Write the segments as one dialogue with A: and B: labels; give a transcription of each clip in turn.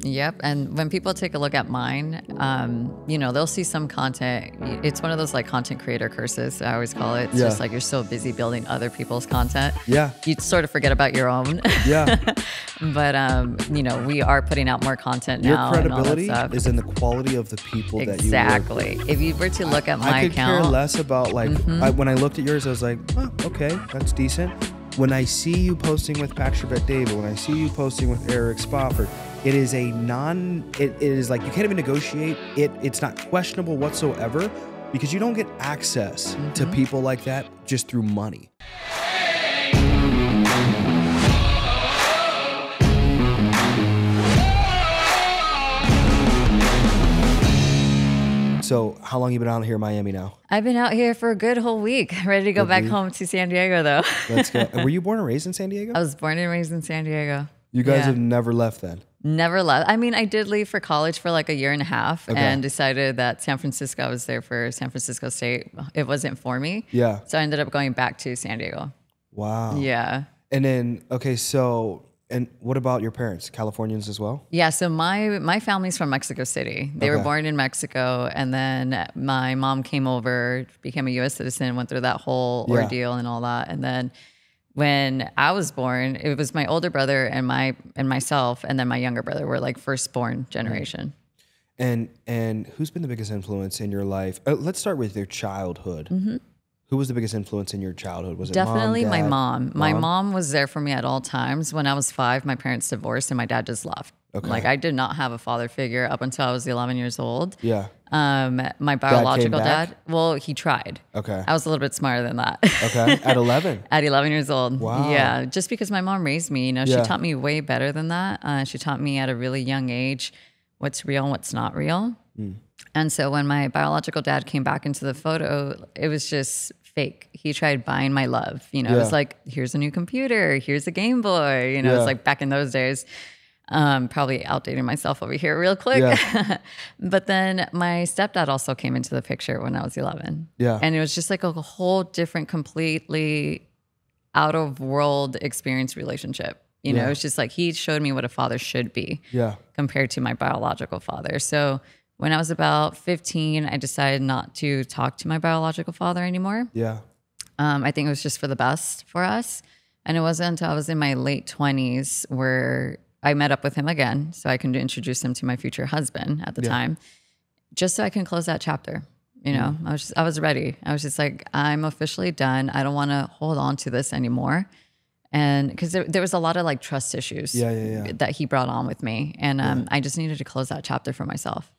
A: Yep. And when people take a look at mine, they'll see some content. It's one of those like content creator curses, I always call it. It's just like you're so busy building other people's content.
B: Yeah.
A: You sort of forget about your own.
B: Yeah.
A: But, we are putting out more content
B: Your
A: now.
B: credibility
A: and all that stuff.
B: is in the quality of the people that you work with.
A: Exactly. If you were to look at my
B: I could
A: account.
B: care less about like, when I looked at yours, I was like, oh, okay, that's decent. When I see you posting with Patrick Bet-David, when I see you posting with Eric Spofford, it is it is like you can't even negotiate it. It's not questionable whatsoever because you don't get access to people like that just through money. So how long you been out here in Miami now?
A: I've been out here for a good whole week. Ready to go back home to San Diego, though.
B: Let's go. Were you born and raised in San Diego?
A: I was born and raised in San Diego.
B: You guys have never left then?
A: Never left. I mean, I did leave for college for like a year and a half and decided that San Francisco, I was there for San Francisco State. It wasn't for me.
B: Yeah.
A: So I ended up going back to San Diego.
B: Wow.
A: Yeah.
B: And then, and what about your parents? Californians as well?
A: Yeah, so my family's from Mexico City. They were born in Mexico, and then my mom came over, became a U.S. citizen, went through that whole ordeal and all that. And then when I was born, it was my older brother and myself, and then my younger brother were like firstborn generation.
B: And who's been the biggest influence in your life? Let's start with your childhood. Who was the biggest influence in your childhood? Was it
A: definitely
B: mom, dad?
A: my mom? My mom was there for me at all times. When I was 5, my parents divorced and my dad just left. Okay. Like I did not have a father figure up until I was 11 years old.
B: Yeah.
A: My biological dad, well, he tried.
B: Okay.
A: I was a little bit smarter than that.
B: Okay. At 11?
A: At 11 years old.
B: Wow.
A: Yeah. Just because my mom raised me, she taught me way better than that. She taught me at a really young age what's real and what's not real. And so when my biological dad came back into the photo, it was just fake. He tried buying my love. It was like, here's a new computer, here's a Game Boy. It was like back in those days. Probably outdating myself over here real quick. Yeah. But then my stepdad also came into the picture when I was 11. Yeah. And it was just like a whole different, completely out of world experience relationship. It was just like he showed me what a father should be compared to my biological father. So when I was about 15, I decided not to talk to my biological father anymore. Yeah. I think it was just for the best for us. And it wasn't until I was in my late 20s where I met up with him again so I can introduce him to my future husband at the time, just so I can close that chapter. I was ready. I was just like, I'm officially done. I don't want to hold on to this anymore. And because there was a lot of like trust issues that he brought on with me. And I just needed to close that chapter for myself.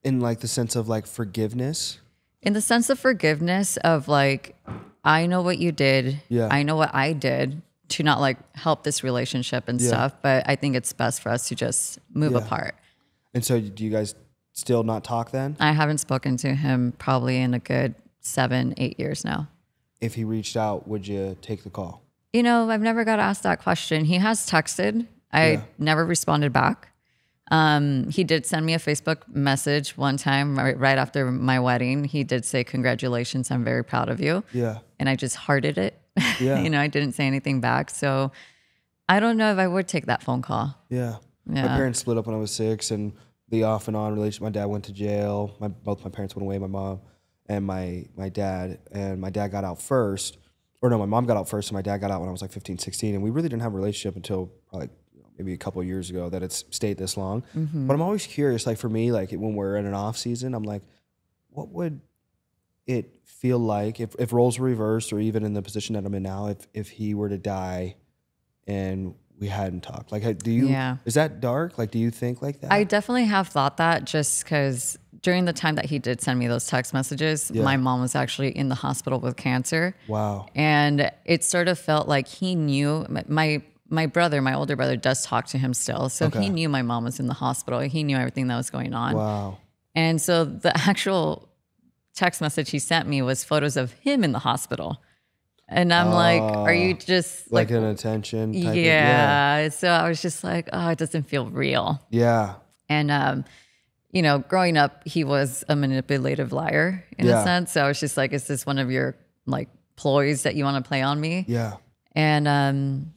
B: In like the sense of like forgiveness?
A: In the sense of forgiveness of like, I know what you did. Yeah. I know what I did to not like help this relationship and stuff. But I think it's best for us to just move apart. And
B: so do you guys still not talk then?
A: I haven't spoken to him probably in a good 7-8 years now.
B: If he reached out, would you take the call?
A: I've never got asked that question. He has texted. I never responded back. He did send me a Facebook message one time right after my wedding. He did say, congratulations, I'm very proud of you. Yeah. And I just hearted it. Yeah. I didn't say anything back. So I don't know if I would take that phone call. Yeah.
B: My parents split up when I was 6 and the off and on relationship. My dad went to jail. Both my parents went away, my mom and my dad. And my dad got out first. Or no, my mom got out first and my dad got out when I was like 15, 16. And we really didn't have a relationship until probably maybe a couple of years ago that it's stayed this long. Mm-hmm. But I'm always curious, like for me, like when we're in an off season, I'm like, what would it feel like if roles were reversed or even in the position that I'm in now, if he were to die and we hadn't talked? Like, is that dark? Like, do you think like that?
A: I definitely have thought that just because during the time that he did send me those text messages, my mom was actually in the hospital with cancer. Wow. And it sort of felt like he knew my brother, my older brother, does talk to him still. So he knew my mom was in the hospital. He knew everything that was going on. Wow. And so the actual text message he sent me was photos of him in the hospital. And I'm like, are you just
B: like an attention type
A: of, so I was just like, oh, it doesn't feel real. Yeah. And, growing up, he was a manipulative liar in a sense. So I was just like, is this one of your like ploys that you want to play on me? Yeah. And,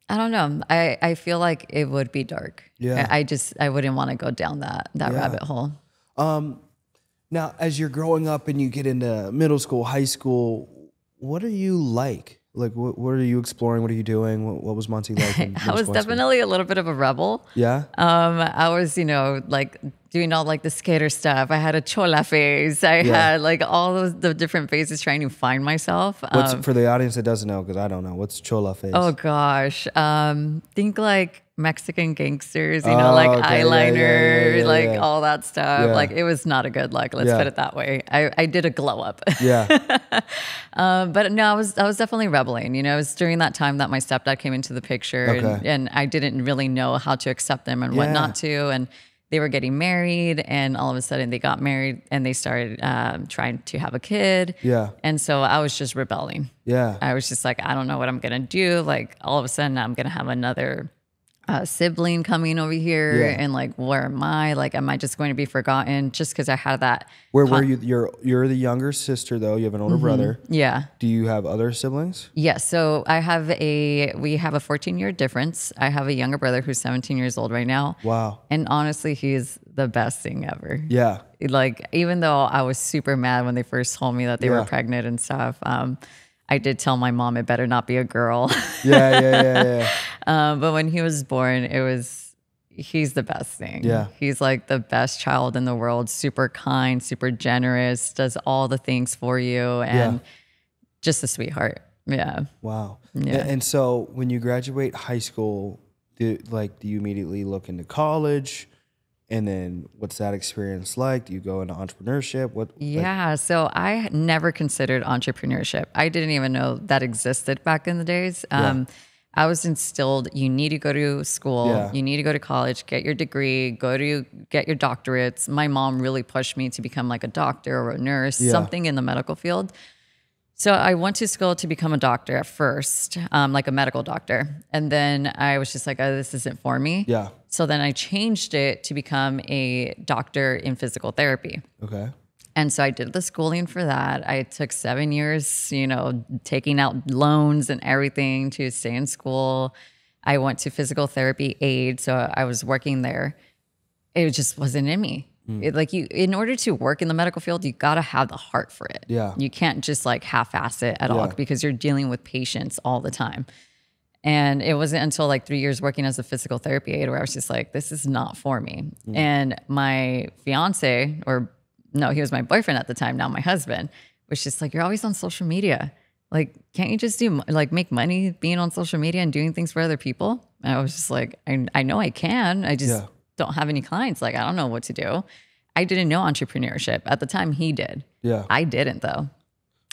A: I don't know. I feel like it would be dark.
B: Yeah.
A: I wouldn't want to go down that rabbit hole.
B: Now, as you're growing up and you get into middle school, high school, what are you like? Like, what are you exploring? What are you doing? What was Monty like?
A: I was definitely a little bit of a rebel.
B: Yeah.
A: I was, like doing all like the skater stuff. I had a chola face. I had like all the different phases trying to find myself.
B: What's for the audience that doesn't know, because I don't know, what's chola face?
A: Oh gosh. Think like Mexican gangsters, like eyeliner, like all that stuff.
B: Yeah.
A: Like it was not a good look. Let's put it that way. I did a glow up.
B: Yeah.
A: But no, I was definitely rebelling. It was during that time that my stepdad came into the picture, and I didn't really know how to accept them and what not to. And they were getting married, and all of a sudden they got married and they started trying to have a kid.
B: Yeah.
A: And so I was just rebelling.
B: Yeah.
A: I was just like, I don't know what I'm going to do. Like all of a sudden I'm going to have another sibling coming over here, and like, where am I? Like, am I just going to be forgotten just because I had that?
B: Where were you? You're the younger sister, though. You have an older brother.
A: Yeah.
B: Do you have other siblings?
A: Yes. So we have a 14-year difference. I have a younger brother who's 17 years old right now.
B: Wow.
A: And honestly, he's the best thing ever.
B: Yeah.
A: Like, even though I was super mad when they first told me that they were pregnant and stuff, I did tell my mom it better not be a girl.
B: Yeah.
A: But when he was born, he's the best thing.
B: Yeah.
A: He's like the best child in the world, super kind, super generous, does all the things for you, and just a sweetheart. Yeah.
B: Wow.
A: Yeah.
B: And so when you graduate high school, do you immediately look into college? And then what's that experience like? Do you go into entrepreneurship?
A: So I never considered entrepreneurship. I didn't even know that existed back in the days. I was instilled, you need to go to school, you need to go to college, get your degree, get your doctorates. My mom really pushed me to become like a doctor or a nurse, something in the medical field. So I went to school to become a doctor at first, like a medical doctor. And then I was just like, oh, this isn't for me.
B: Yeah.
A: So then I changed it to become a doctor in physical therapy.
B: Okay.
A: And so I did the schooling for that. I took 7 years, taking out loans and everything to stay in school. I went to physical therapy aid. So I was working there. It just wasn't in me. In order to work in the medical field, you got to have the heart for it.
B: Yeah.
A: You can't just like half-ass it at all, because you're dealing with patients all the time. And it wasn't until like 3 years working as a physical therapy aide where I was just like, this is not for me. And my fiance, he was my boyfriend at the time, now my husband, was just like, you're always on social media. Like, can't you just make money being on social media and doing things for other people? And I was just like, I know I can. I just don't have any clients. Like, I don't know what to do. I didn't know entrepreneurship. At the time, he did.
B: Yeah.
A: I didn't, though.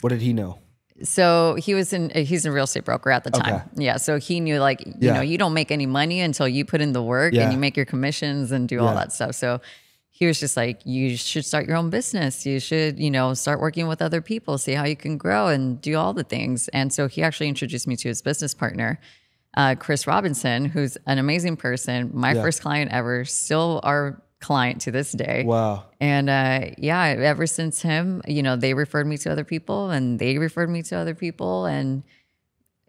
B: What did he know?
A: So he's a real estate broker at the time. Okay. Yeah. So he knew you don't make any money until you put in the work and you make your commissions and do all that stuff. So he was just like, you should start your own business. You should, start working with other people, see how you can grow and do all the things. And so he actually introduced me to his business partner, Chris Robinson, who's an amazing person. My first client ever, still our client to this day.
B: Wow.
A: And ever since him, they referred me to other people and they referred me to other people, and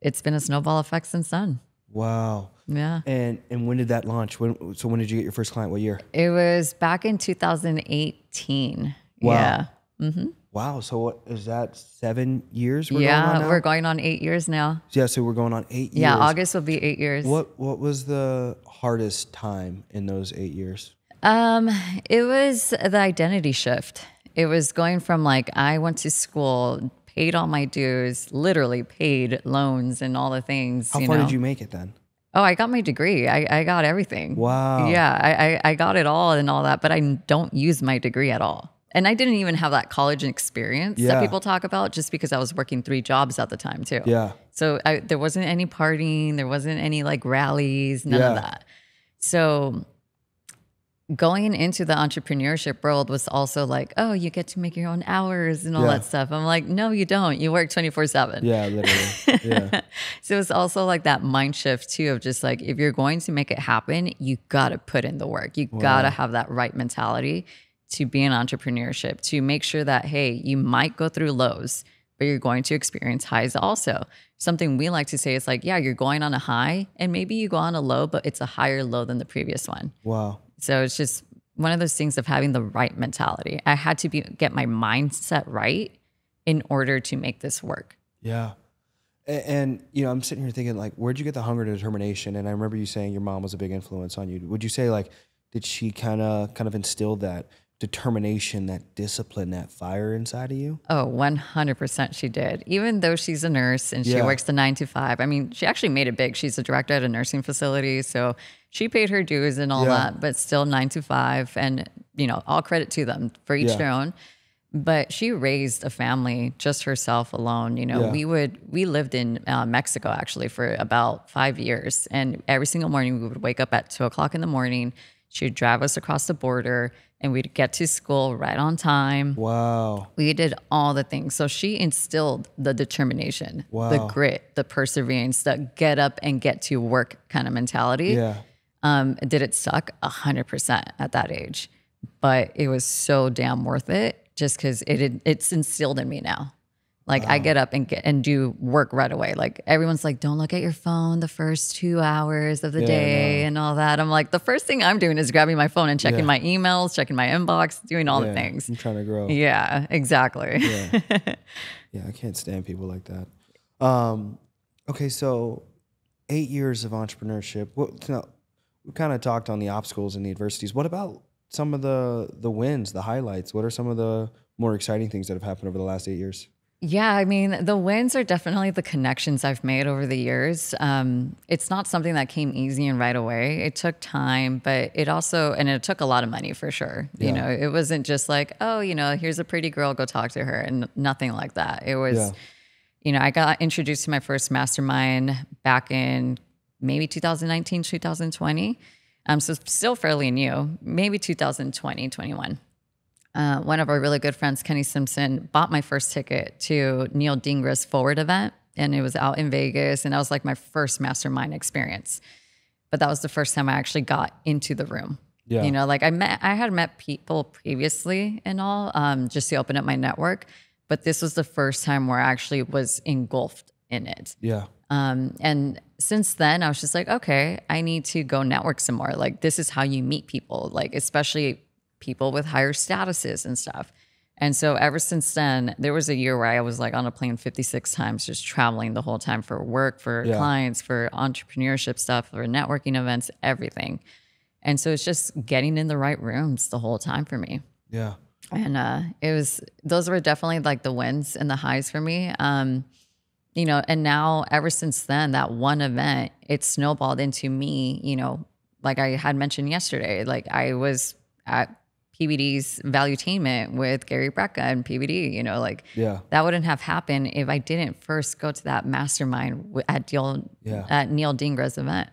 A: it's been a snowball effect since then.
B: Wow.
A: Yeah.
B: And when did that launch? When did you get your first client? What year?
A: It was back in 2018.
B: Wow.
A: Yeah. Mm-hmm.
B: Wow. So what is that? 7 years?
A: We're going on 8 years now.
B: Yeah. So we're going on 8 years.
A: Yeah. August will be 8 years.
B: What was the hardest time in those 8 years?
A: It was the identity shift. It was going from I went to school, paid all my dues, literally paid loans and all the things.
B: How far did you make it then?
A: Oh, I got my degree. I got everything.
B: Wow.
A: Yeah, I got it all and all that, but I don't use my degree at all. And I didn't even have that college experience that people talk about, just because I was working 3 jobs at the time too.
B: Yeah.
A: So there wasn't any partying. There wasn't any rallies, none of that. So going into the entrepreneurship world was also oh, you get to make your own hours and all that stuff. I'm like, no, you don't. You work 24/7.
B: Yeah, literally. Yeah.
A: So it's also that mind shift too, of just if you're going to make it happen, you got to put in the work. You got to have that right mentality to be in entrepreneurship, to make sure that, hey, you might go through lows, but you're going to experience highs also. Something we like to say is like, yeah, you're going on a high and maybe you go on a low, but it's a higher low than the previous one.
B: Wow.
A: So it's just one of those things of having the right mentality. I had to get my mindset right in order to make this work.
B: Yeah. And, you know, I'm sitting here thinking, like, where'd you get the hunger and determination? And I remember you saying your mom was a big influence on you. Would you say, like, did she kind of instill that determination, that discipline, that fire inside of you?
A: Oh, 100% she did. Even though she's a nurse and she works the 9 to 5. I mean, she actually made it big. She's a director at a nursing facility. So she paid her dues and all that, but still 9 to 5. And, you know, all credit to them for each their own. But she raised a family just herself alone. You know, we lived in Mexico actually for about 5 years. And every single morning we would wake up at 2:00 in the morning. She would drive us across the border and we'd get to school right on time.
B: Wow.
A: We did all the things. So she instilled the determination, the grit, the perseverance, the get up and get to work kind of mentality.
B: Yeah.
A: Did it suck? 100% at that age. But it was so damn worth it just because it's instilled in me now. Like I get up and do work right away. Like everyone's like, don't look at your phone the first 2 hours of the day and all that. I'm like, the first thing I'm doing is grabbing my phone and checking my emails, checking my inbox, doing all the things.
B: I'm trying to grow.
A: Yeah, exactly.
B: Yeah, I can't stand people like that. Okay, so 8 years of entrepreneurship. We kind of talked on the obstacles and the adversities. What about some of the wins, the highlights? What are some of the more exciting things that have happened over the last 8 years?
A: Yeah, I mean, the wins are definitely the connections I've made over the years. It's not something that came easy and right away. It took time, but it took a lot of money for sure.
B: Yeah.
A: You know, it wasn't just like, oh, you know, here's a pretty girl, go talk to her, and nothing like that. It was, you know, I got introduced to my first mastermind back in maybe 2019, 2020. So still fairly new, maybe 2020, 21. One of our really good friends, Kenny Simpson, bought my first ticket to Neil Dingra's Forward event, and it was out in Vegas, and that was like my first mastermind experience. But that was the first time I actually got into the room. Yeah. You know, like I had met people previously and all, just to open up my network, but this was the first time where I actually was engulfed in it.
B: Yeah.
A: And since then, I was just like, okay, I need to go network some more. Like, this is how you meet people, like, especially people with higher statuses and stuff. And so ever since then, there was a year where I was like on a plane 56 times, just traveling the whole time for work, for clients, for entrepreneurship stuff, for networking events, everything. And so it's just getting in the right rooms the whole time for me.
B: Yeah.
A: And those were definitely like the wins and the highs for me. You know, and now ever since then, that one event, it snowballed into me, you know, like I had mentioned yesterday, like I was at PBD's Valuetainment with Gary Brecka and PBD, you know, like that wouldn't have happened if I didn't first go to that mastermind at Neil Dingra's event.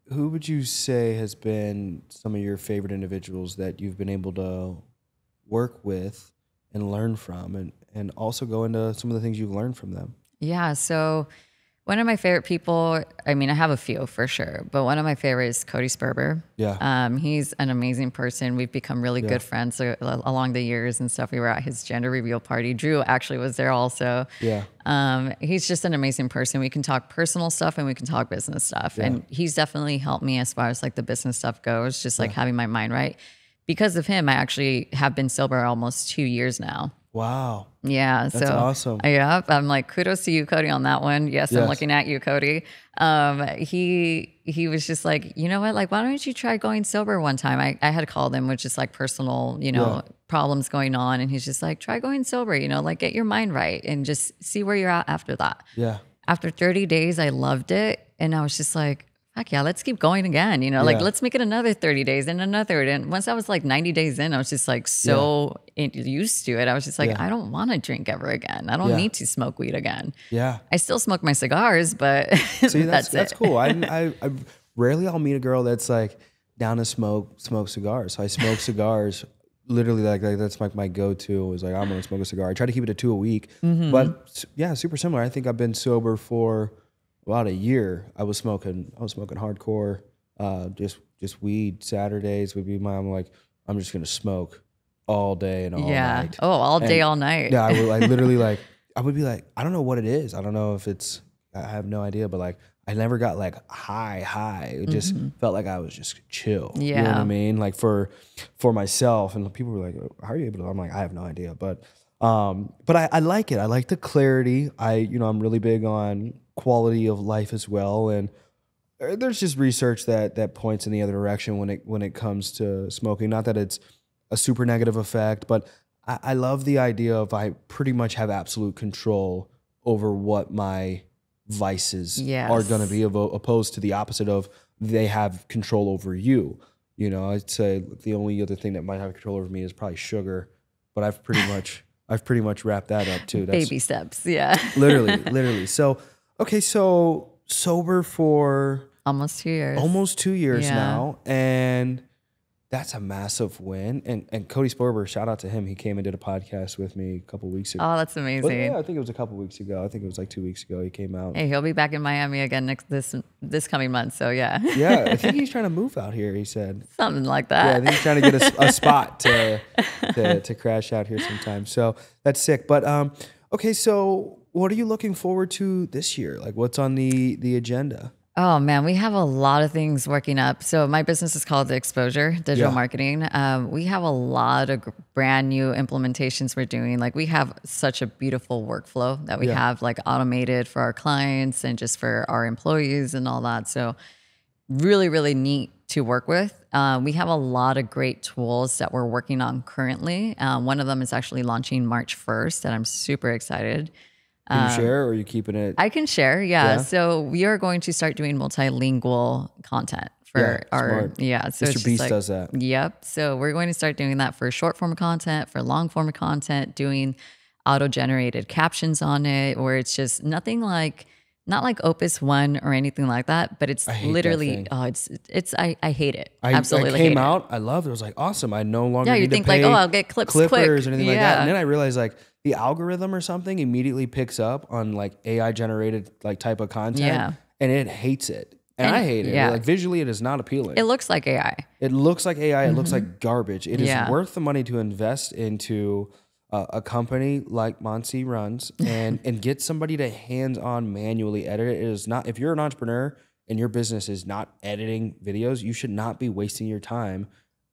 B: Who would you say has been some of your favorite individuals that you've been able to work with and learn from, and also go into some of the things you've learned from them? Yeah,
A: so one of my favorite people, I mean, I have a few for sure, but one of my favorites is Cody Sperber.
B: Yeah.
A: He's an amazing person. We've become really good friends along the years and stuff. We were at his gender reveal party. Drew actually was there also.
B: Yeah.
A: He's just an amazing person. We can talk personal stuff and we can talk business stuff. Yeah. And he's definitely helped me as far as like the business stuff goes, just like having my mind right. Because of him, I actually have been sober almost 2 years now.
B: Wow.
A: Yeah.
B: That's awesome.
A: Yeah. I'm like, kudos to you, Cody, on that one. Yes. I'm looking at you, Cody. He was just like, you know what? Like, why don't you try going sober one time? I had called him with just like personal, you know, problems going on. And he's just like, try going sober, you know, like get your mind right and just see where you're at after that.
B: Yeah.
A: After 30 days, I loved it. And I was just like, heck yeah, let's keep going again. You know, like let's make it another 30 days and another. And once I was like 90 days in, I was just like so used to it. I was just like, I don't want to drink ever again. I don't need to smoke weed again.
B: Yeah.
A: I still smoke my cigars, but
B: see, that's cool. I rarely I'll meet a girl that's like down to smoke cigars. So I smoke cigars. Literally, like that's like my go-to is like, I'm gonna smoke a cigar. I try to keep it to 2 a week, but yeah, super similar. I think I've been sober for about a year. I was smoking hardcore, just weed. Saturdays would be I'm just gonna smoke all day and all
A: Yeah.
B: night.
A: Oh, all day,
B: And
A: all night.
B: yeah, I literally like, I would be like, I don't know what it is. I don't know if it's, I have no idea, but like, I never got like high. It just felt like I was just chill. You know what I
A: Yeah.
B: mean? Like for myself, and people were like, how are you able to? I'm like, I have no idea. But I like it. I like the clarity. I'm really big on quality of life as well. And there's just research that points in the other direction when it comes to smoking. Not that it's a super negative effect, but I love the idea of I pretty much have absolute control over what my vices are going to be, opposed to the opposite of they have control over you. I'd say the only other thing that might have control over me is probably sugar, but I've pretty much wrapped that up too. That's
A: Baby steps. Yeah.
B: literally. So, okay. So sober for
A: Almost 2 years.
B: almost 2 years
A: Yeah.
B: now. And that's a massive win. And Cody Sporber, shout out to him. He came and did a podcast with me a couple weeks ago.
A: Oh, that's amazing.
B: Yeah, I think it was a couple weeks ago. I think it was like 2 weeks ago he came out.
A: Hey, he'll be back in Miami again this coming month. So yeah.
B: Yeah, I think he's trying to move out here, he said.
A: Something like
B: Yeah, I
A: that.
B: think he's trying to get a spot to crash out here sometime. So that's sick. But okay, so what are you looking forward to this year? Like what's on the agenda?
A: Oh man, we have a lot of things working up. So my business is called The Exposure Digital
B: Yeah.
A: Marketing. We have a lot of brand new implementations we're doing. Like we have such a beautiful workflow that we
B: Yeah.
A: have like automated for our clients and just for our employees and all that. So really, really neat to work with. We have a lot of great tools that we're working on currently. One of them is actually launching March 1st, and I'm super excited.
B: Can you share or are you keeping it?
A: I can share, yeah.
B: Yeah.
A: So we are going to start doing multilingual content for
B: Yeah,
A: our
B: smart.
A: yeah. So
B: Mr.
A: it's just
B: Beast
A: like,
B: does that.
A: Yep. So we're going to start doing that for short form content, for long form content, doing auto generated captions on it, where it's just nothing like not like Opus One or anything like that, but it's
B: I hate that
A: literally
B: thing.
A: I hate it.
B: I
A: Absolutely
B: came
A: hate
B: out. I loved it. I was like, awesome. I no longer
A: Yeah, you
B: need to
A: think like,
B: pay
A: oh, I'll get clips
B: clippers
A: quick.
B: or anything like that.
A: Yeah.
B: And then I realized like the algorithm or something immediately picks up on like AI generated like type of content,
A: Yeah.
B: and it hates it, and I hate it.
A: yeah.
B: Like visually, it is not appealing.
A: It looks like AI.
B: It looks like AI. It looks like garbage. It is
A: Yeah.
B: worth the money to invest into a company like Monsi runs and get somebody to hands-on manually edit it. It is not, if you're an entrepreneur and your business is not editing videos, you should not be wasting your time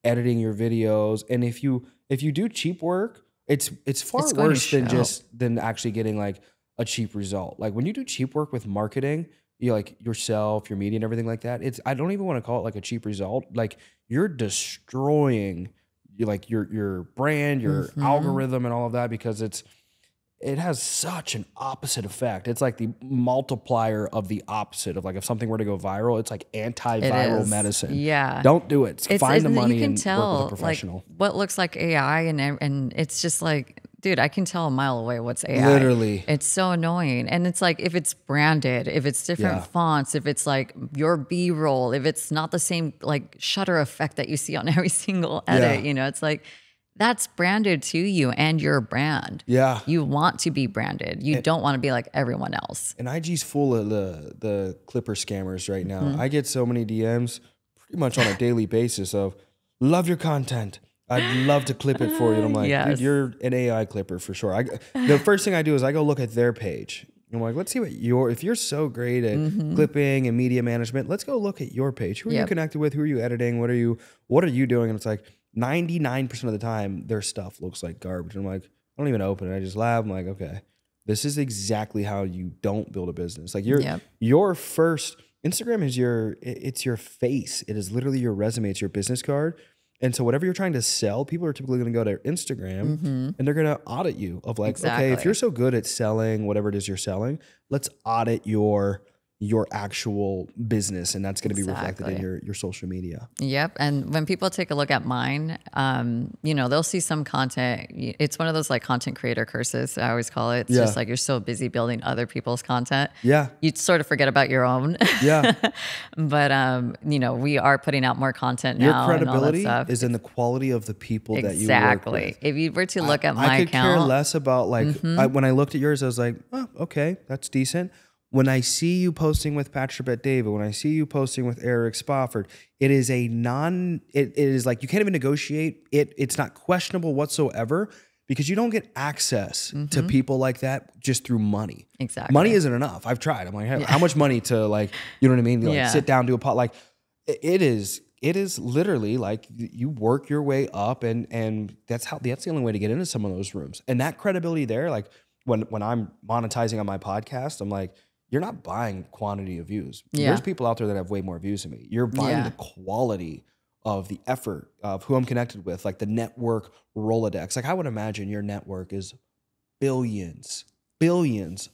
B: editing your videos. And if you do cheap work, it's far
A: It's going to
B: worse than
A: show.
B: than actually getting like a cheap result. Like when you do cheap work with marketing, you like yourself, your media and everything like that. I don't even want to call it like a cheap result. Like you're destroying your brand, your algorithm and all of that, because it has such an opposite effect. It's like the multiplier of the opposite of like if something were to go viral, it's like antiviral
A: is.
B: medicine.
A: Yeah.
B: Don't do it. Find the money
A: you can
B: and
A: tell,
B: work with a professional.
A: Like, what looks like AI and it's just like, dude, I can tell a mile away what's AI.
B: Literally.
A: It's so annoying. And it's like if it's branded, if it's different
B: Yeah.
A: fonts, if it's like your B-roll, if it's not the same like shutter effect that you see on every single edit,
B: Yeah.
A: it's like that's branded to you and your brand.
B: Yeah.
A: You want to be branded. You don't want to be like everyone else.
B: And IG's full of the Clipper scammers right now.
A: Mm-hmm.
B: I get so many DMs pretty much on a daily basis of love your content. I'd love to clip it for you. And I'm like,
A: Yes.
B: dude, you're an AI clipper for sure. The first thing I do is I go look at their page. I'm like, let's see what if you're so great at clipping and media management, let's go look at your page. Who are you
A: Yep.
B: connected with? Who are you editing? What are you doing? And it's like 99% of the time their stuff looks like garbage. I'm like, I don't even open it. I just laugh. I'm like, okay, this is exactly how you don't build a business. Like
A: Yep.
B: your first Instagram is it's your face. It is literally your resume. It's your business card. And so whatever you're trying to sell, people are typically going to go to Instagram and they're going to audit you of like, okay, if
A: Exactly.
B: you're so good at selling whatever it is you're selling, let's audit your actual business. And that's going to be reflected in
A: Exactly.
B: your social media.
A: Yep. And when people take a look at mine, they'll see some content. It's one of those like content creator curses, I always call it. It's
B: Yeah.
A: just like you're so busy building other people's content.
B: Yeah.
A: You sort of forget about your own.
B: Yeah.
A: But, we are putting out more content
B: Your
A: now and all that
B: credibility
A: stuff.
B: is in the quality of the people that you work
A: Exactly.
B: with.
A: If you were to look at
B: I
A: my
B: could care
A: account,
B: less about like when I looked at yours, I was like, oh, okay, that's decent. when I see you posting with Patrick Bet-David, when I see you posting with Eric Spofford, it is it is like you can't even negotiate it. It's not questionable whatsoever because you don't get access to people like that just through money.
A: Exactly.
B: Money isn't enough. I've tried. I'm like, hey, how much money to like, you know what I mean? Like sit down, do a pot. Like it is literally like you work your way up and that's the only way to get into some of those rooms. And that credibility there, like when I'm monetizing on my podcast, I'm like, you're not buying quantity of views. Yeah. There's people out there that have way more views than me. You're buying the quality of the effort of who I'm connected with, like the network Rolodex. Like I would imagine your network is billions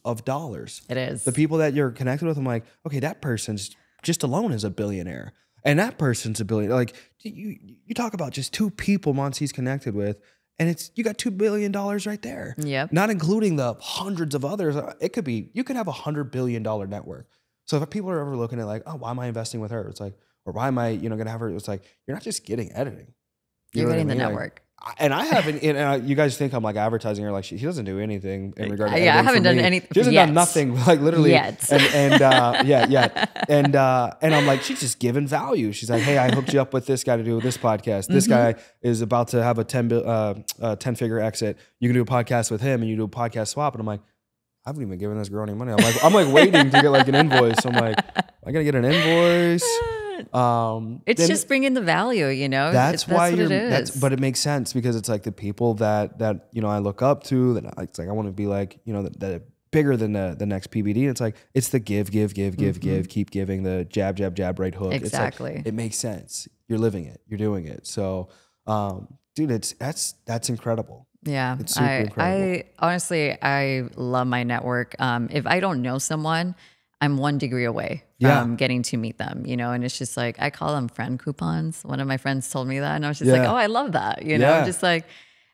B: of dollars.
A: It is.
B: The people that you're connected with, I'm like, okay, that person's just alone is a billionaire. And that person's a billionaire. Like you talk about just two people Monty's connected with, and you got $2 billion right there.
A: Yep.
B: Not including the hundreds of others. You could have $100 billion network. So if people are ever looking at like, oh, why am I investing with her? It's like, or why am I, going to have her? It's like, you're not just getting editing.
A: You're getting the network.
B: And I haven't, you guys think I'm like advertising her, like she doesn't do anything in regard to editing.
A: I haven't done anything.
B: She hasn't done nothing, like literally.
A: Yet.
B: And I'm like, she's just giving value. She's like, hey, I hooked you up with this guy to do this podcast. This guy is about to have a 10-figure exit. You can do a podcast with him and you do a podcast swap. And I'm like, I haven't even given this girl any money. I'm like waiting to get like an invoice. I'm like, I gotta get an invoice.
A: It's just bringing the value,
B: That's why
A: what it is.
B: But it makes sense because it's like the people that I look up to. That it's like I want to be like that bigger than the next PBD. And it's like it's the give, keep giving, the jab, right hook.
A: Exactly.
B: It's like, it makes sense. You're living it. You're doing it. So, dude, that's incredible.
A: Yeah,
B: it's super incredible.
A: I love my network. If I don't know someone, I'm 1 degree away from getting to meet them, and it's just like, I call them friend coupons. One of my friends told me that and I was just like, oh, I love that. I'm just like,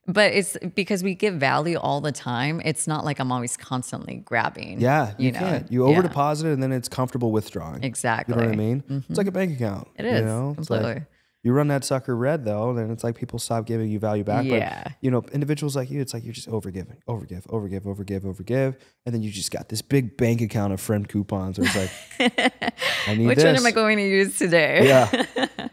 A: but it's because we give value all the time. It's not like I'm always constantly grabbing.
B: Yeah, you can't. You over deposit it and then it's comfortable withdrawing.
A: Exactly.
B: You know what I mean? It's like a bank account.
A: It is,
B: completely. Like, you run that sucker red though, then it's like people stop giving you value back.
A: Yeah.
B: But, individuals like you, it's like you're just overgive. And then you just got this big bank account of friend coupons where it's like, I need
A: Which
B: this.
A: one am I going to use today?
B: Yeah.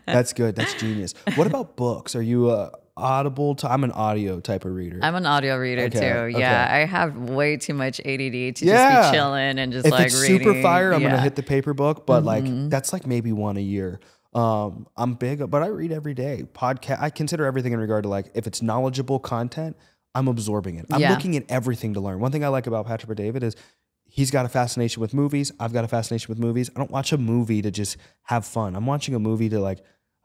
B: That's good. That's genius. What about books? Are you Audible? I'm an audio type of reader.
A: I'm an audio reader too. Yeah. Okay. I have way too much ADD to just be chilling and just
B: if
A: like
B: it's
A: reading.
B: Super fire, I'm going to hit the paper book, but like that's like maybe one a year. I'm big, but I read every day. Podcast. I consider everything in regard to like, if it's knowledgeable content, I'm absorbing it. I'm looking at everything to learn. One thing I like about Patrick Bet-David is he's got a fascination with movies. I've got a fascination with movies. I don't watch a movie to just have fun. I'm watching a movie to like,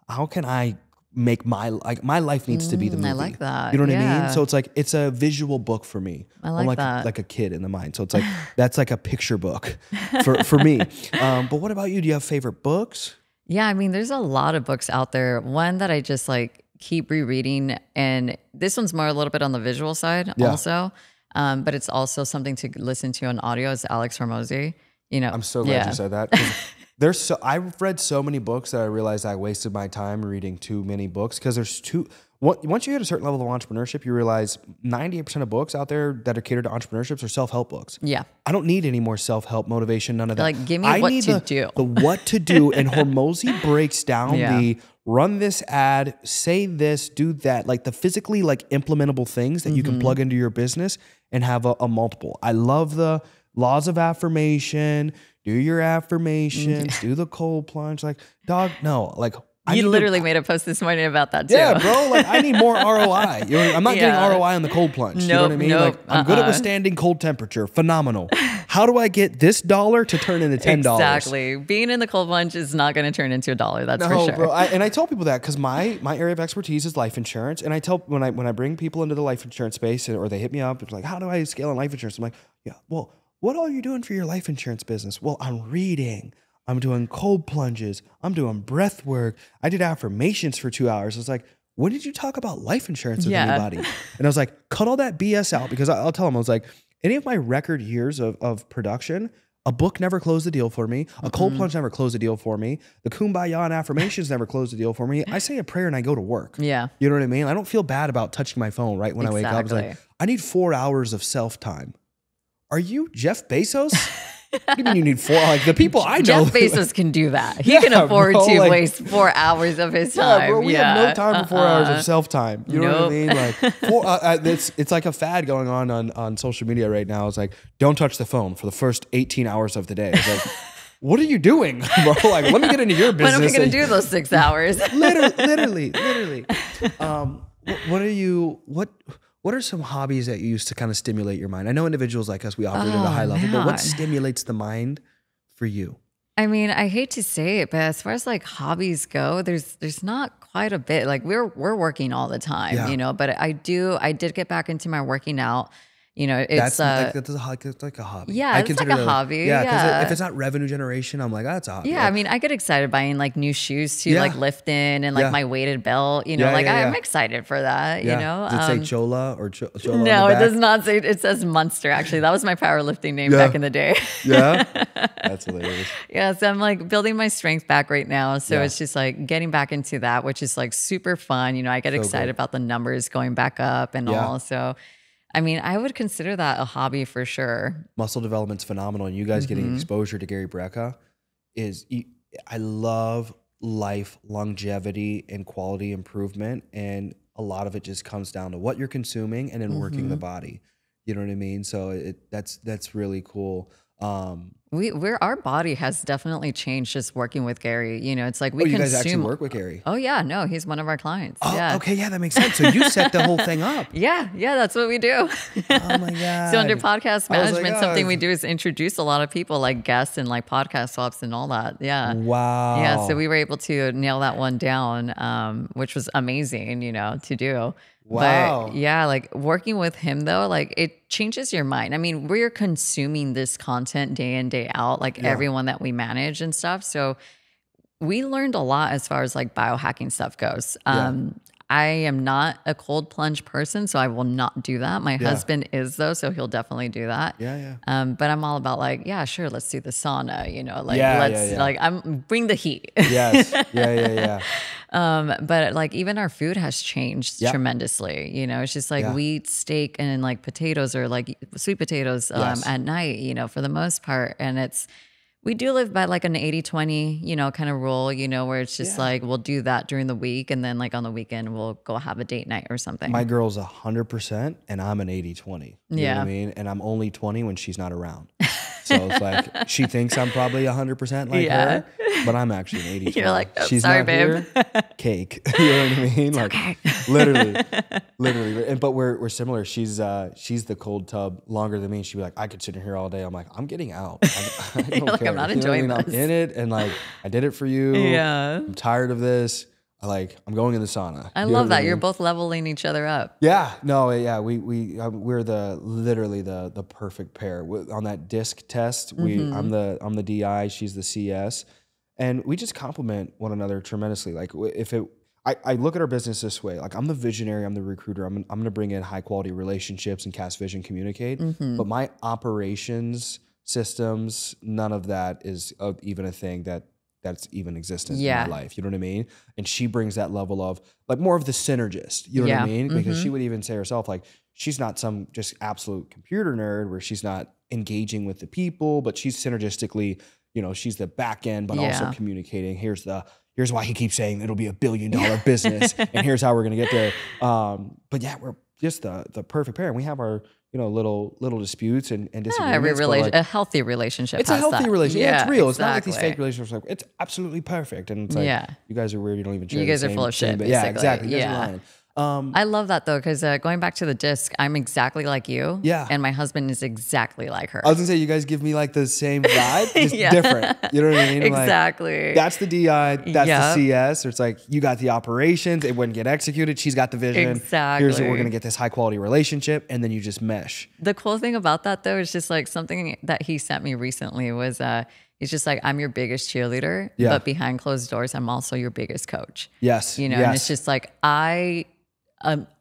B: how can I make my life needs to be the movie.
A: I like that.
B: You know what I mean? So it's like, it's a visual book for me.
A: I'm like that.
B: Like a kid in the mind. So it's like, that's like a picture book for me. But what about you? Do you have favorite books?
A: Yeah, I mean, there's a lot of books out there. One that I just like keep rereading, and this one's more a little bit on the visual side also, but it's also something to listen to on audio, is Alex Hormozi.
B: I'm so glad you said that. I've read so many books that I realized I wasted my time reading too many books because once you hit a certain level of entrepreneurship, you realize 98% of books out there that are catered to entrepreneurships are self-help books.
A: Yeah.
B: I don't need any more self-help motivation, none of that.
A: Like, give me what to do.
B: The what to do. And Hormozi breaks down the run this ad, say this, do that, like the physically like implementable things that you can plug into your business and have a multiple. I love the laws of affirmation, do your affirmations, do the cold plunge. Like, dog, no, like,
A: you literally made a post this morning about that too.
B: Yeah, bro. Like, I need more ROI. I'm not getting ROI on the cold plunge. You know what I mean? Like, I'm good at withstanding cold temperature. Phenomenal. How do I get this $1 to turn into $10?
A: Exactly. Being in the cold plunge is not going to turn into $1. That's for sure.
B: Bro. I tell people that because my area of expertise is life insurance, and I tell when I bring people into the life insurance space, or they hit me up, it's like, how do I scale on life insurance? I'm like, yeah, well, what all are you doing for your life insurance business? Well, I'm reading. I'm doing cold plunges. I'm doing breath work. I did affirmations for 2 hours. I was like, when did you talk about life insurance with anybody? And I was like, cut all that BS out, because I'll tell them, I was like, any of my record years of production, a book never closed the deal for me. A cold plunge never closed the deal for me. The kumbaya and affirmations never closed the deal for me. I say a prayer and I go to work.
A: Yeah.
B: You know what I mean? I don't feel bad about touching my phone right when I wake up. I was like, I need 4 hours of self-time. Are you Jeff Bezos? What do you mean you need 4? Like the people I know.
A: Jeff Bezos can do that. He can afford to waste 4 hours of his time.
B: Yeah, bro, we have no time for 4 hours of self-time. You know what I mean? Like it's like a fad going on social media right now. It's like, don't touch the phone for the first 18 hours of the day. It's like, what are you doing, bro? Like, let me get into your business.
A: When are we going to do those 6 hours?
B: literally. What are some hobbies that you use to kind of stimulate your mind? I know individuals like us, we operate at a high level, but what stimulates the mind for you?
A: I mean, I hate to say it, but as far as like hobbies go, there's not quite a bit. Like we're working all the time, you know, but I did get back into my working out. You know, it's
B: that's like a hobby.
A: Yeah, it's like a hobby.
B: Yeah, because if it's not revenue generation, I'm like, that's a hobby.
A: Yeah, I mean, I get excited buying like new shoes to like lift in and like my weighted belt. You know, I'm excited for that. You know,
B: does it say Chola or Chola?
A: No, it does not say. It says Monster. Actually, that was my powerlifting name back in the day.
B: Yeah, that's hilarious.
A: Yeah, so I'm like building my strength back right now. So it's just like getting back into that, which is like super fun. You know, I get excited about the numbers going back up and all. So. I mean, I would consider that a hobby for sure.
B: Muscle development's phenomenal, and you guys getting exposure to Gary Brecka I love life longevity and quality improvement, and a lot of it just comes down to what you're consuming and then working the body. You know what I mean? So that's really cool.
A: Our body has definitely changed just working with Gary. You know, it's like we
B: you guys actually work with Gary?
A: Oh yeah, no, he's one of our clients.
B: Oh,
A: yeah.
B: Okay, yeah, that makes sense. So you set the whole thing up.
A: Yeah, that's what we do.
B: Oh my God.
A: So under podcast management, something we do is introduce a lot of people like guests and like podcast swaps and all that. Yeah.
B: Wow.
A: Yeah, so we were able to nail that one down, which was amazing, you know, to do.
B: Wow.
A: But yeah, like working with him though, like it changes your mind. I mean, we're consuming this content day in, day out, like everyone that we manage and stuff. So we learned a lot as far as like biohacking stuff goes. I am not a cold plunge person, so I will not do that. My husband is though, so he'll definitely do that.
B: Yeah.
A: But I'm all about like, yeah, sure, let's do the sauna, you know, like like bring the heat.
B: Yes. Yeah.
A: But like even our food has changed tremendously. You know, it's just like wheat, steak, and like potatoes or like sweet potatoes at night, you know, for the most part. And we do live by like an 80-20, you know, kind of rule, you know, where it's just like we'll do that during the week. And then like on the weekend, we'll go have a date night or something.
B: My girl's 100% and I'm an 80-20. You know what I mean? And I'm only 20 when she's not around. So it's like she thinks I'm probably 100% like her, but I'm actually an 80-20.
A: You're like, oh,
B: she's
A: sorry,
B: not
A: babe.
B: Here, cake. You know what I mean?
A: It's
B: like
A: okay.
B: literally. And but we're similar. She's the cold tub longer than me. She'd be like, I could sit in here all day. I'm like, I'm getting out. I don't care.
A: I'm not enjoying this.
B: I'm in it, and like I did it for you.
A: Yeah.
B: I'm tired of this. I'm going in the sauna.
A: I love that. You're both leveling each other up.
B: Yeah, no, yeah, we're literally the perfect pair. On that disc test, I'm the DI, she's the CS, and we just complement one another tremendously. Like I look at our business this way. Like I'm the visionary, I'm the recruiter. I'm going to bring in high quality relationships and cast vision, communicate. But my operations systems, none of that is even a thing that's even existent in my life. You know what I mean? And she brings that level of like more of the synergist. You know what I mean? Because she would even say herself, like, she's not some just absolute computer nerd where she's not engaging with the people, but she's synergistically, you know, she's the back end, but also communicating. Here's why he keeps saying it'll be $1 billion business. And here's how we're going to get there. But yeah, we're just the perfect pair. And we have our, you know, little disputes and disagreements.
A: A healthy relationship.
B: It's a healthy relationship. Yeah, it's real.
A: Exactly.
B: It's not like these fake relationships. Like it's absolutely perfect. And it's like, you guys are weird. You don't even share.
A: You guys are full of shit. Basically.
B: Yeah, exactly.
A: Yeah. I love that though, because going back to the disc, I'm exactly like you.
B: Yeah.
A: And my husband is exactly like her.
B: I was gonna say you guys give me like the same vibe, just different. You know what I mean?
A: Exactly.
B: Like, that's the DI, that's the CS. Or it's like you got the operations, it wouldn't get executed. She's got the vision.
A: Exactly.
B: Here's where we're gonna get this high quality relationship, and then you just mesh.
A: The cool thing about that though is just like something that he sent me recently was he's just like, I'm your biggest cheerleader, but behind closed doors, I'm also your biggest coach.
B: Yes.
A: You know, and it's just like I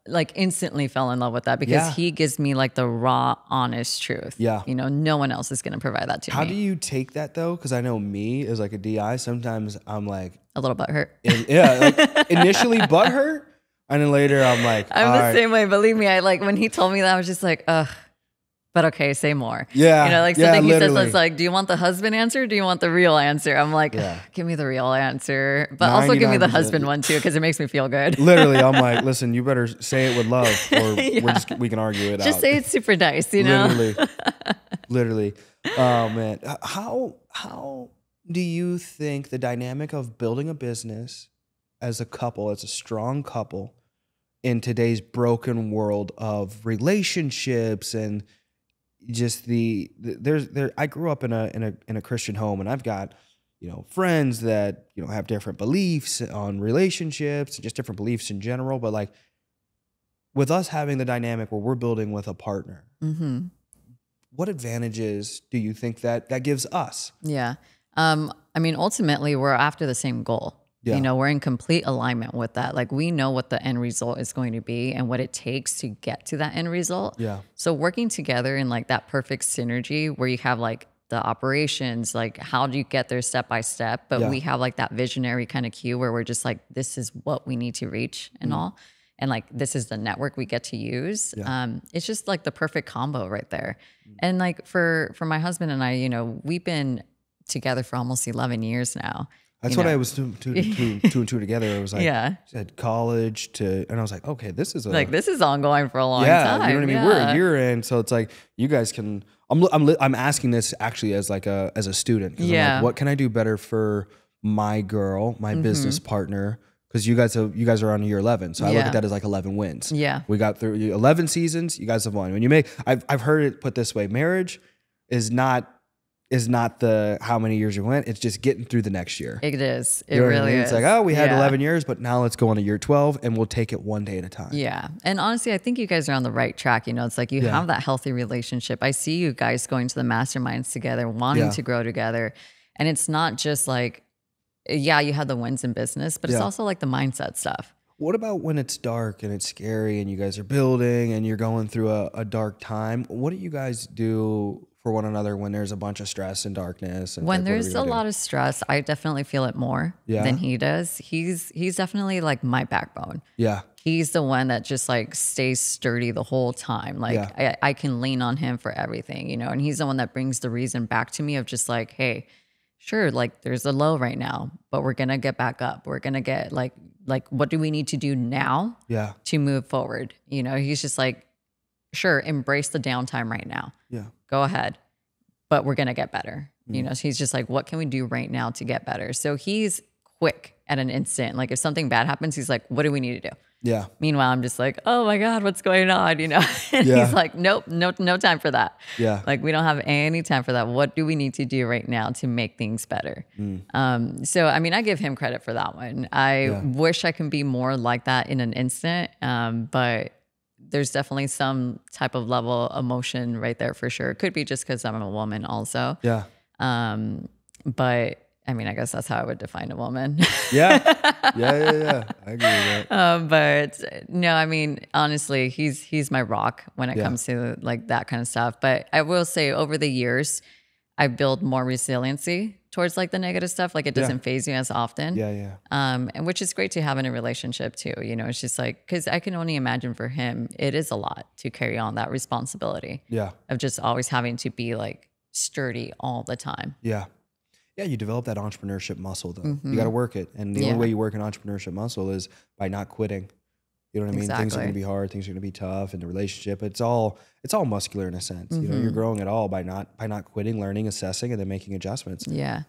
A: like instantly fell in love with that because he gives me like the raw, honest truth. Yeah. You know, no one else is going to provide that to me.
B: How do you take that though? Because I know me as like a DI, sometimes I'm like
A: a little butthurt.
B: Like initially butthurt, and then later I'm like,
A: I'm the same way. Believe me, I like when he told me that, I was just like, ugh. but okay, say more.
B: Yeah.
A: You know, like
B: Yeah,
A: something he says
B: literally.
A: that's like, do you want the husband answer? Or do you want the real answer? I'm like,
B: Yeah.
A: give me the real answer, but also give me the
B: 99%.
A: husband one too, because it makes me feel good.
B: Literally, I'm like, listen, you better say it with love, or we can argue it out.
A: Just say it's super nice, you know?
B: Literally. Oh man, how do you think the dynamic of building a business as a couple, as a strong couple, in today's broken world of relationships and just I grew up in a Christian home, and I've got, friends that, have different beliefs on relationships and just different beliefs in general. But like with us having the dynamic where we're building with a partner, what advantages do you think that gives us?
A: Yeah. I mean, ultimately, we're after the same goal.
B: Yeah.
A: You know, we're in complete alignment with that. Like, we know what the end result is going to be and what it takes to get to that end result.
B: Yeah.
A: So working together in like that perfect synergy where you have like the operations, like how do you get there step by step, but we have like that visionary kind of cue where we're just like, this is what we need to reach and all. And like, this is the network we get to use. It's just like the perfect combo right there. And like for my husband and I, we've been together for almost 11 years now.
B: That's what I was two and two together. It was like, at college and I was like, okay, this is
A: this is ongoing for a long time.
B: You know what I mean? We're a year in, so it's like you guys can. I'm asking this actually as like as a student. I'm like, what can I do better for my girl, my business partner? Because you guys are on year 11, so I look at that as like 11 wins.
A: Yeah,
B: we got through 11 seasons. You guys have won. When you I've heard it put this way: marriage is not the how many years you went. It's just getting through the next year.
A: It is. It really is.
B: It's like, oh, we had 11 years, but now let's go on to year 12 and we'll take it one day at a time.
A: Yeah. And honestly, I think you guys are on the right track. It's like you have that healthy relationship. I see you guys going to the masterminds together, wanting to grow together. And it's not just like, you had the wins in business, but it's also like the mindset stuff.
B: What about when it's dark and it's scary and you guys are building and you're going through a dark time? What do you guys do for one another when there's a bunch of stress and darkness? And
A: when there's a lot of stress, I definitely feel it more than he does. He's definitely like my backbone.
B: Yeah.
A: He's the one that just like stays sturdy the whole time. Like I can lean on him for everything, and he's the one that brings the reason back to me of just like, hey, sure, like there's a low right now, but we're going to get back up. We're going to get like, what do we need to do now to move forward? He's just like, sure, embrace the downtime right now.
B: Yeah.
A: Go ahead. But we're going to get better. So he's just like, what can we do right now to get better? So he's quick at an instant. Like if something bad happens, he's like, what do we need to do?
B: Yeah.
A: Meanwhile, I'm just like, oh my God, what's going on? And he's like, nope, no time for that.
B: Yeah.
A: Like we don't have any time for that. What do we need to do right now to make things better? So, I mean, I give him credit for that one. I wish I can be more like that in an instant. But there's definitely some type of level of emotion right there for sure. It could be just because I'm a woman also.
B: Yeah.
A: But I mean, I guess that's how I would define a woman.
B: Yeah. I agree with that.
A: But no, I mean, honestly, he's my rock when it comes to like that kind of stuff. But I will say over the years, I build more resiliency towards like the negative stuff. Like it doesn't phase me as often.
B: Yeah.
A: And which is great to have in a relationship too. It's just like, cause I can only imagine for him, it is a lot to carry on that responsibility.
B: Yeah.
A: Of just always having to be like sturdy all the time.
B: Yeah. Yeah, you develop that entrepreneurship muscle though. You got to work it. And the only way you work an entrepreneurship muscle is by not quitting. You know what I mean?
A: Exactly.
B: Things are going to be hard. Things are going to be tough in the relationship. It's all muscular in a sense. You're growing it all by not quitting, learning, assessing, and then making adjustments.
A: Yeah.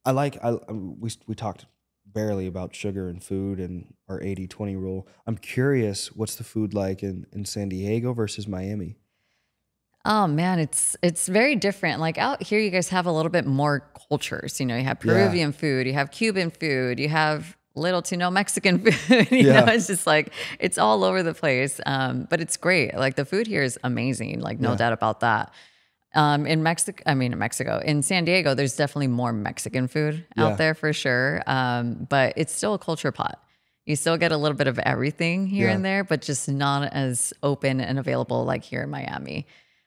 B: We talked barely about sugar and food and our 80-20 rule. I'm curious, what's the food like in San Diego versus Miami?
A: Oh man, it's very different. Like out here, you guys have a little bit more cultures. You have Peruvian food, you have Cuban food, you have little to no Mexican food. You know, it's just like, it's all over the place. But it's great. Like the food here is amazing. Like no doubt about that. In Mexico, in San Diego, there's definitely more Mexican food out there for sure. But it's still a culture pot. You still get a little bit of everything here and there, but just not as open and available like here in Miami.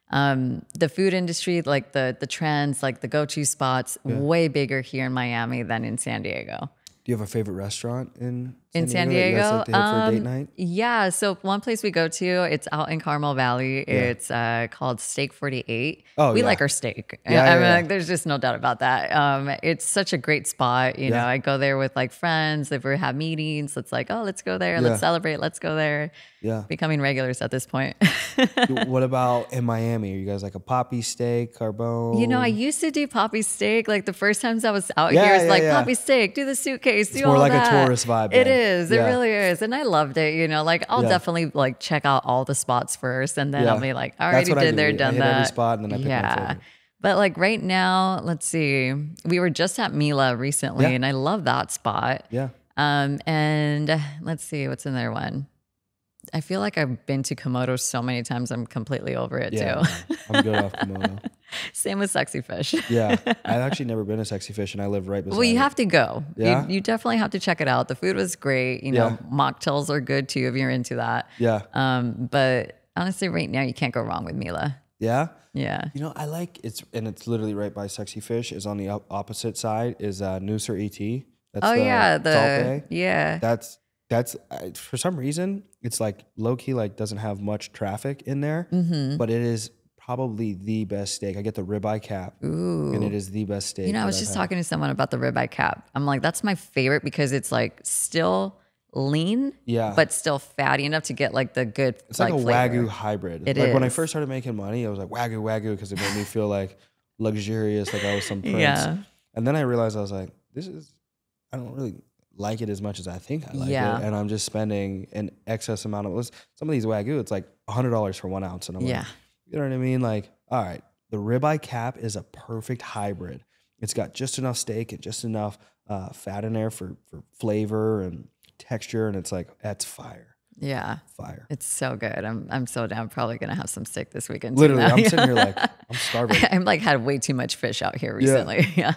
A: The food industry, like the trends, like the go-to spots, way bigger here in Miami than in San Diego.
B: Do you have a favorite restaurant in
A: in San
B: that you guys
A: Diego.
B: like to hit for a date night?
A: Yeah. So one place we go to, it's out in Carmel Valley. It's called Steak 48.
B: Oh,
A: we
B: yeah.
A: like our steak.
B: Yeah,
A: I mean,
B: yeah.
A: like, there's just no doubt about that. It's such a great spot. You know, I go there with like friends. If we have meetings, it's like, oh, let's go there. Let's celebrate. Let's go there.
B: Yeah.
A: Becoming regulars at this point.
B: What about in Miami? Are you guys like a Poppy steak, Carbone?
A: You know, I used to do Poppy steak. Like the first times I was out
B: Yeah,
A: here, it's
B: yeah,
A: like
B: yeah.
A: Poppy steak, do the suitcase, do
B: more
A: all
B: like a
A: that.
B: tourist vibe
A: It
B: then.
A: is. It
B: Yeah.
A: really is. And I loved it. You know, like I'll
B: Yeah.
A: definitely like check out all the spots first, and then
B: Yeah.
A: I'll be like,
B: That's
A: already
B: what I
A: did
B: do.
A: there,
B: I
A: done
B: hit
A: that.
B: every spot and then I pick my favorite.
A: But like right now, let's see. We were just at Mila recently,
B: Yeah.
A: and I love that spot.
B: Yeah.
A: And let's see what's in there. One. I feel like I've been to Komodo so many times, I'm completely over it
B: Yeah.
A: too.
B: I'm good off Komodo.
A: Same with Sexy Fish.
B: Yeah. I've actually never been to Sexy Fish and I live right beside
A: Well, you
B: it.
A: have to go.
B: Yeah?
A: You definitely have to check it out. The food was great. You know, mocktails are good too if you're into that.
B: Yeah.
A: But honestly, right now you can't go wrong with Mila.
B: Yeah.
A: Yeah.
B: You know, I like it's literally right by Sexy Fish. Is on the opposite side is Nooser ET. That's
A: Oh yeah,
B: Salt Bay.
A: yeah.
B: That's for some reason it's like low key like doesn't have much traffic in there, but it is probably the best steak. I get the ribeye cap, and it is the best steak.
A: You know, I
B: that
A: was
B: I've
A: just
B: had.
A: talking to someone about the ribeye cap. I'm like, that's my favorite because it's like still lean,
B: Yeah.
A: but still fatty enough to get like the good
B: It's like a
A: flavor.
B: Wagyu hybrid.
A: It
B: like when I
A: is.
B: first started making money, I was like Wagyu because it made me feel like luxurious, like I was some prince.
A: Yeah.
B: And then I realized I was like, I don't really like it as much as I think I like
A: Yeah.
B: it, and I'm just spending an excess amount of some of these Wagyu. It's like $100 for 1 ounce, and I'm
A: Yeah.
B: like, you know what I mean? Like, all right, the ribeye cap is a perfect hybrid. It's got just enough steak and just enough fat in there for flavor and texture, and it's like that's fire.
A: Yeah.
B: Fire.
A: It's so good. I'm so down. I'm probably gonna have some steak this weekend.
B: Literally,
A: too now.
B: I'm sitting here like I'm starving.
A: I'm like had way too much fish out here recently. Yeah.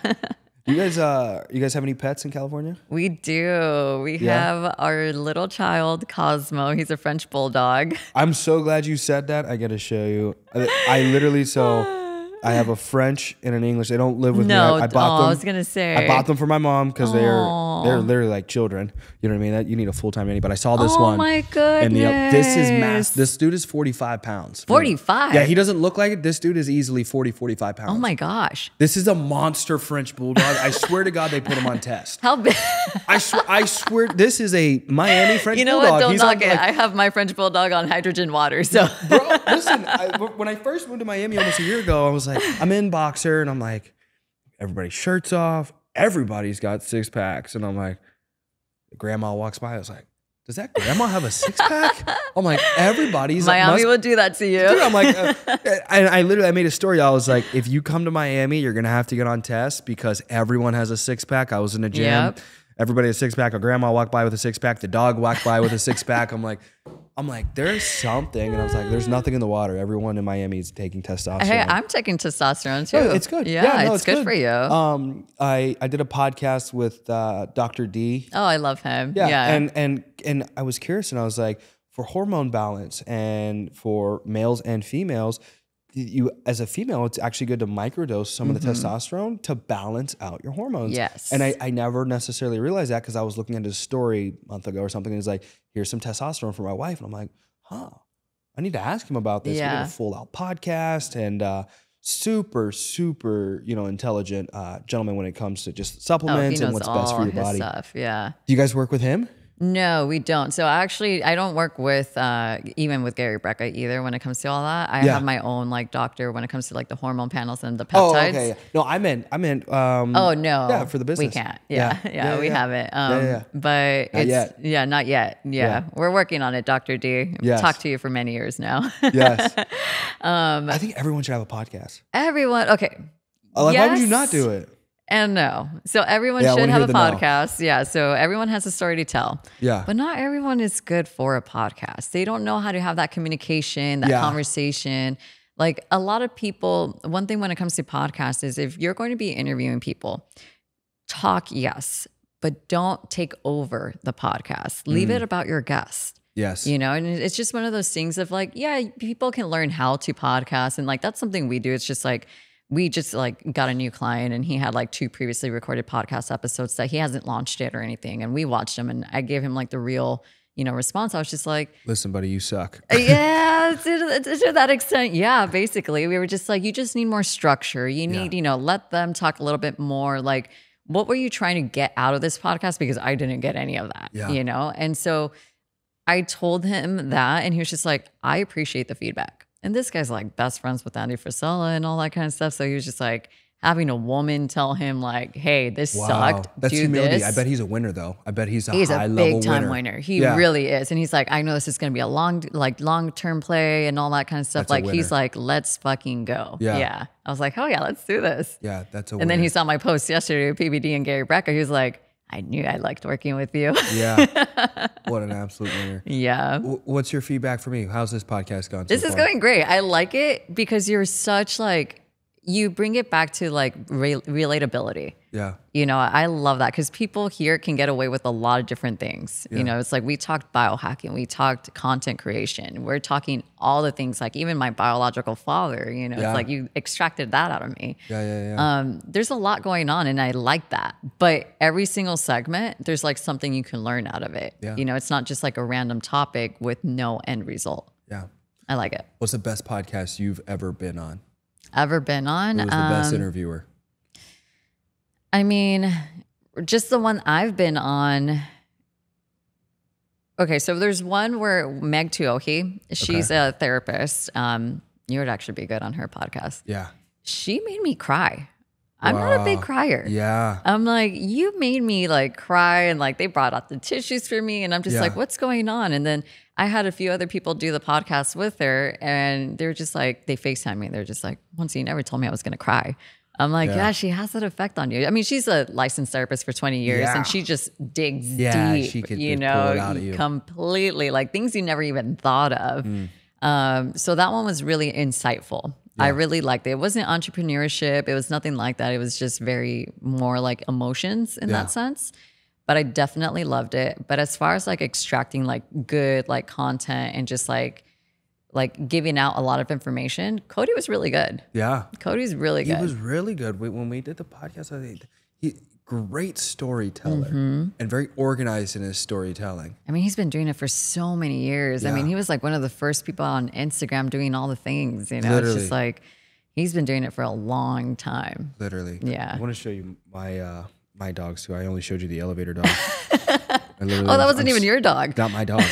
B: You guys have any pets in California?
A: We do. We
B: Yeah?
A: have our little child, Cosmo. He's a French bulldog.
B: I'm so glad you said that. I gotta show you. I literally I have a French and an English. They don't live with
A: No,
B: me. I bought them.
A: I was gonna say.
B: I bought them for my mom because they're literally like children. You know what I mean? You need a full-time nanny. But I saw this one.
A: Oh my
B: And
A: goodness.
B: this is mass. This dude is 45 pounds.
A: 45?
B: Yeah, he doesn't look like it. This dude is easily 45 pounds.
A: Oh my gosh.
B: This is a monster French bulldog. I swear to God, they put him on test.
A: How big?
B: I swear, this is a Miami French
A: You know
B: bulldog.
A: what? Don't
B: He's
A: knock
B: on,
A: it.
B: like,
A: I have my French bulldog on hydrogen water. So
B: Bro, listen, when I first moved to Miami almost a year ago, I was like, I'm in boxer, and I'm like, everybody's shirts off. Everybody's got 6-packs. And I'm like, grandma walks by. I was like, does that grandma have a 6-pack? I'm like, everybody's
A: Miami will do that to you.
B: Dude, I'm like, and I made a story. I was like, if you come to Miami, you're going to have to get on test because everyone has a 6-pack. I was in a gym.
A: Yep.
B: Everybody has a 6-pack. A grandma walked by with a 6-pack. The dog walked by with a 6-pack. I'm like, there's something. And I was like, there's nothing in the water. Everyone in Miami is taking testosterone.
A: Hey, I'm taking testosterone too.
B: Oh, it's good.
A: Yeah,
B: no,
A: it's good for you.
B: I did a podcast with Dr. D.
A: Oh, I love him.
B: Yeah.
A: Yeah.
B: And I was curious, and I was like, for hormone balance and for males and females, you as a female, it's actually good to microdose some of the testosterone to balance out your hormones.
A: Yes.
B: And I never necessarily realized that because I was looking at his story a month ago or something, and he's like, here's some testosterone for my wife. And I'm like, I need to ask him about this. We
A: Yeah.
B: did a full out podcast, and super, super, intelligent gentleman when it comes to just
A: Oh, he
B: supplements and
A: knows
B: what's best for
A: all
B: your
A: his
B: body.
A: stuff. Yeah.
B: Do you guys work with him?
A: No, we don't. So actually, I don't work with even with Gary Brecka either when it comes to all that. I
B: Yeah.
A: have my own like doctor when it comes to like the hormone panels and the
B: Oh,
A: peptides.
B: okay. Yeah. No, I meant.
A: Oh no.
B: Yeah, for the business.
A: We can't. Yeah. We haven't.
B: Yeah.
A: But
B: Not
A: it's
B: yet.
A: not yet. Yeah. We're working on it, Dr. D.
B: Yes.
A: Talked to you for many years now.
B: Yes. I think everyone should have a podcast.
A: Everyone, okay.
B: Like, why would you
A: Yes.
B: not do it?
A: And no. So everyone
B: Yeah, I
A: should
B: wanna
A: have
B: hear
A: a
B: the no.
A: podcast. Yeah. So everyone has a story to tell.
B: Yeah.
A: But not everyone is good for a podcast. They don't know how to have that communication, that
B: Yeah.
A: conversation. Like a lot of people, one thing when it comes to podcasts is if you're going to be interviewing people, talk, yes, but don't take over the podcast. Leave it about your guest.
B: Yes.
A: You know, and it's just one of those things of like, yeah, people can learn how to podcast. And like, that's something we do. It's just like, we just like got a new client and he had like 2 previously recorded podcast episodes that he hasn't launched it or anything. And we watched them and I gave him like the real, response. I was just like,
B: listen, buddy, you suck.
A: Yeah, to that extent. Yeah, basically we were just like, you just need more structure. You need, let them talk a little bit more. Like, what were you trying to get out of this podcast? Because I didn't get any of that, And so I told him that and he was just like, I appreciate the feedback. And this guy's like best friends with Andy Frisella and all that kind of stuff. So he was just like having a woman tell him like, hey, this sucked.
B: That's
A: do
B: humility.
A: this.
B: I bet he's a winner though. I bet he's a
A: He's
B: high
A: a
B: level
A: big time winner. He really is. And he's like, I know this is going to be a long-term play and all that kind of stuff.
B: That's a winner.
A: He's like, let's fucking go.
B: Yeah.
A: I was like, oh yeah, let's do this.
B: Yeah, that's a winner.
A: And then he saw my post yesterday with PBD and Gary Brecka. He was like, I knew I liked working with you.
B: Yeah. What an absolute winner.
A: Yeah.
B: What's your feedback for me? How's this podcast going?
A: This is going great. I like it because you're such like, you bring it back to like relatability.
B: Yeah.
A: I love that because people here can get away with a lot of different things.
B: Yeah.
A: It's like we talked biohacking, we talked content creation. We're talking all the things like even my biological father, it's like you extracted that out of me.
B: Yeah.
A: There's a lot going on and I like that. But every single segment, there's like something you can learn out of it.
B: Yeah.
A: It's not just like a random topic with no end result.
B: Yeah.
A: I like it.
B: What's the best podcast you've ever been on?
A: Ever been on?
B: Who was the best interviewer?
A: I mean, just the one I've been on. Okay, so there's one where Meg Tuohy, she's a therapist. You would actually be good on her podcast.
B: Yeah.
A: She made me cry. I'm not a big crier.
B: Yeah.
A: I'm like, you made me like cry and like they brought out the tissues for me and I'm just like, what's going on? And then I had a few other people do the podcast with her and they're just like, they FaceTime me. They're just like, once you never told me I was going to cry. I'm like, yeah, she has that effect on you. I mean, she's a licensed therapist for 20 years and she just digs deep,
B: she could pull it out of you.
A: Completely like things you never even thought of. So that one was really insightful. I really liked it. It wasn't entrepreneurship. It was nothing like that. It was just very more like emotions in that sense. But I definitely loved it. But as far as like extracting like good like content and just like giving out a lot of information, Cody was really good.
B: Yeah.
A: Cody's really good.
B: He was really good. When we did the podcast, I think great storyteller and very organized in his storytelling.
A: I mean, he's been doing it for so many years. I mean, he was like one of the first people on Instagram doing all the things,
B: Literally.
A: It's just like, he's been doing it for a long time.
B: Literally.
A: Yeah.
B: I want to show you my dogs too. I only showed you the elevator dog.
A: That wasn't even your dog.
B: Not my dog.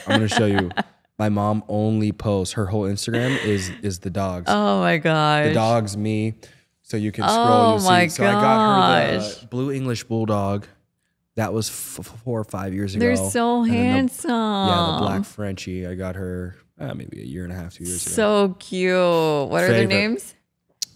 B: I'm going to show you. My mom only posts, her whole Instagram is the dogs.
A: Oh my gosh.
B: The dogs, me. So you can scroll. You'll see. So I got her the Blue English Bulldog. That was 4 or 5 years ago.
A: They're so handsome.
B: The Black Frenchie. I got her maybe 1.5 years, 2 years ago.
A: So cute. What are their names?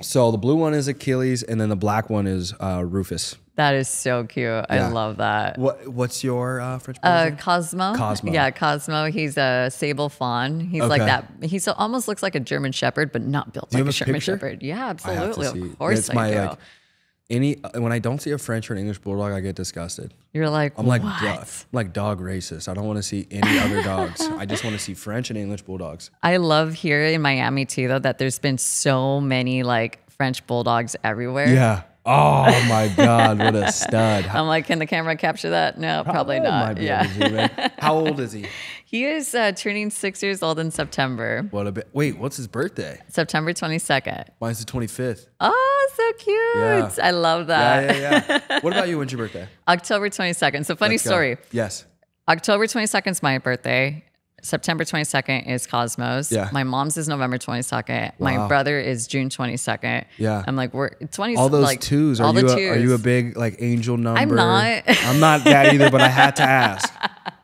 B: So the blue one is Achilles, and then the black one is Rufus.
A: That is so cute. I love that.
B: What's your French Bulldog?
A: Cosmo.
B: Cosmo.
A: Yeah, Cosmo. He's a sable fawn. He's like that. He almost looks like a German Shepherd, but not built like a German Shepherd. Yeah, absolutely. Of course I do.
B: When I don't see a French or an English Bulldog, I get disgusted.
A: You're like,
B: I'm like, dog racist. I don't want to see any other dogs. I just want to see French and English Bulldogs.
A: I love here in Miami too, though, that there's been so many like French Bulldogs everywhere.
B: Yeah. Oh my God, what a stud.
A: I'm like, can the camera capture that? No, probably not. Yeah.
B: How old is he?
A: He is turning 6 years old in September.
B: Wait, what's his birthday?
A: September 22nd.
B: Mine's the 25th.
A: Oh, so cute.
B: Yeah.
A: I love that.
B: Yeah. What about you? When's your birthday?
A: October 22nd. So funny story.
B: Yes.
A: October 22nd is my birthday. September 22nd is Cosmos.
B: Yeah.
A: My mom's is November 22nd. Wow. My brother is June 22nd.
B: Yeah.
A: I'm like, we're 20.
B: All those
A: like,
B: twos. Are you a big like angel number?
A: I'm not.
B: I'm not that either, but I had to ask.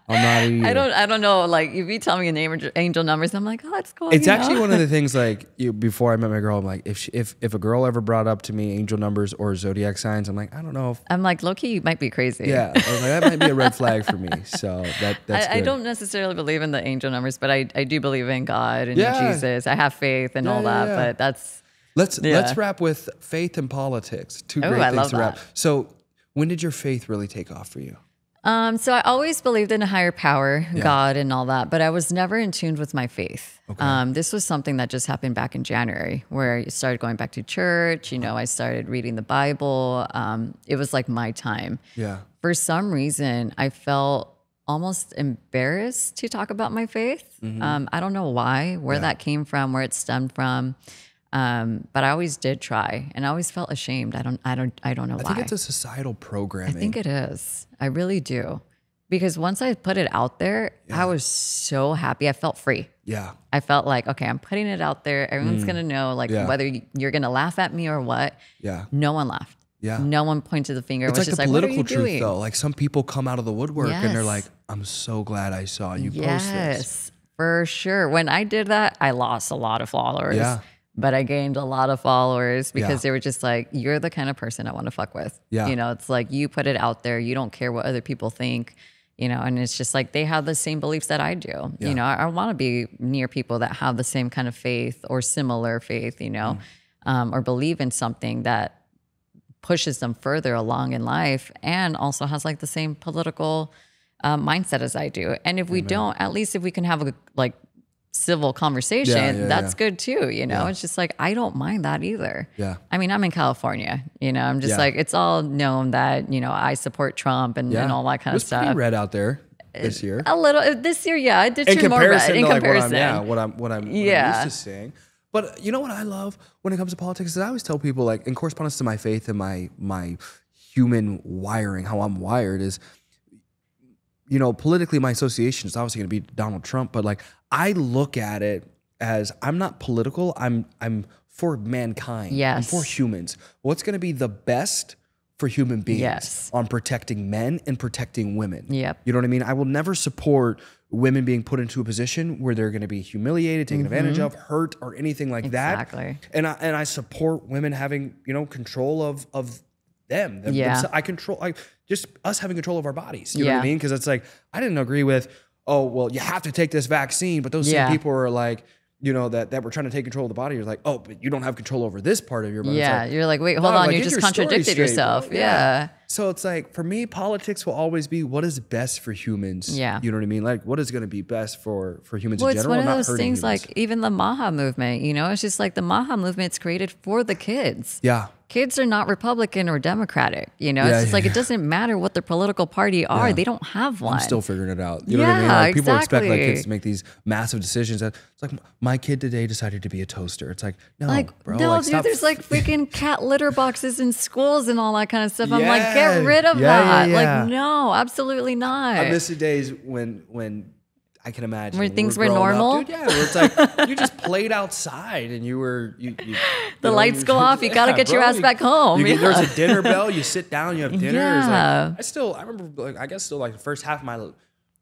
B: I'm not either.
A: I don't know. Like if you tell me a name or angel numbers, I'm like, oh, that's cool.
B: It's actually one of the things like before I met my girl, I'm like, if a girl ever brought up to me angel numbers or zodiac signs, I'm like, I don't know.
A: I'm like, low-key, you might be crazy.
B: Yeah. I was like, that might be a red flag for me. So that's good.
A: I don't necessarily believe in the angel numbers, but I do believe in God and Jesus. I have faith and all that, but that's.
B: Let's wrap with faith and politics. Two great things to wrap. So when did your faith really take off for you?
A: So I always believed in a higher power, God and all that, but I was never in tune with my faith. This was something that just happened back in January where I started going back to church. You know, I started reading the Bible. It was like my time.
B: Yeah.
A: For some reason, I felt almost embarrassed to talk about my faith. I don't know why, where that came from, where it stemmed from. But I always did try, and I always felt ashamed. I don't know why.
B: I think it's a societal programming.
A: I think it is. I really do. Because once I put it out there, I was so happy. I felt free.
B: Yeah.
A: I felt like, okay, I'm putting it out there. Everyone's going to know, like, whether you're going to laugh at me or what.
B: Yeah.
A: No one laughed.
B: Yeah.
A: No one pointed the finger.
B: It's
A: It was
B: like
A: just
B: the
A: like, what are
B: political
A: you
B: truth,
A: doing?
B: though. Like some people come out of the woodwork and they're like,
A: Yes.
B: I'm so glad I saw you post this.
A: Yes, for sure. When I did that, I lost a lot of followers.
B: Yeah.
A: But I gained a lot of followers because they were just like, you're the kind of person I want to fuck with.
B: Yeah.
A: You know, it's like you put it out there. You don't care what other people think, you know, and it's just like they have the same beliefs that I do.
B: Yeah.
A: You know, I want to be near people that have the same kind of faith or similar faith, you know, or believe in something that pushes them further along in life and also has like the same political mindset as I do. And if we don't, at least if we can have a like civil conversation, that's good too. You know, it's just like, I don't mind that either.
B: Yeah.
A: I mean, I'm in California, you know, I'm just like, it's all known that, you know, I support Trump and all that kind of stuff.
B: It was pretty red out there this year.
A: A little this year. Yeah. It did turn more red in comparison.
B: What I'm used to seeing. But you know what I love when it comes to politics is I always tell people, like, in correspondence to my faith and my human wiring, how I'm wired is, you know, politically my association is obviously going to be Donald Trump, but like I look at it as I'm not political. I'm for mankind.
A: Yes.
B: I'm for humans. What's going to be the best for human beings on protecting men and protecting women.
A: Yep.
B: You know what I mean? I will never support women being put into a position where they're going to be humiliated, taken advantage of, hurt, or anything like that.
A: Exactly.
B: And I support women having, you know, control of them. Just us having control of our bodies. You know what I mean? Because it's like, I didn't agree with, oh, well, you have to take this vaccine. But those same people are like, you know, that were trying to take control of the body. You're like, oh, but you don't have control over this part of your body.
A: Yeah.
B: Like,
A: you're like, wait, hold on.
B: like,
A: You just contradicted yourself.
B: Bro.
A: Yeah.
B: So it's like, for me, politics will always be what is best for humans.
A: Yeah.
B: You know what I mean? Like, what is going to be best for humans
A: Well,
B: in
A: it's
B: general?
A: one of
B: not
A: those
B: hurting
A: things
B: humans.
A: like even the Maha movement, you know, it's just like the Maha movement's created for the kids.
B: Yeah.
A: Kids are not Republican or Democratic, you know? It's just like, it doesn't matter what their political party are. They don't have one.
B: I'm still figuring it out. You know what I mean? Like, people expect like kids to make these massive decisions. It's like, my kid today decided to be a toaster. It's like, no, bro.
A: No,
B: like,
A: dude,
B: stop.
A: there's like freaking cat litter boxes in schools and all that kind of stuff. I'm like, get rid of that.
B: Yeah.
A: Like, no, absolutely not.
B: I miss the days when I can imagine
A: Where
B: when
A: things
B: we
A: were
B: growing
A: normal?
B: up, dude, yeah, where it's like you just played outside and you were
A: The lights go off. You got to get your ass back home.
B: There's a dinner bell. You sit down. You have dinner. It's
A: Yeah.
B: like, I remember. Like, I guess still like the first half of my,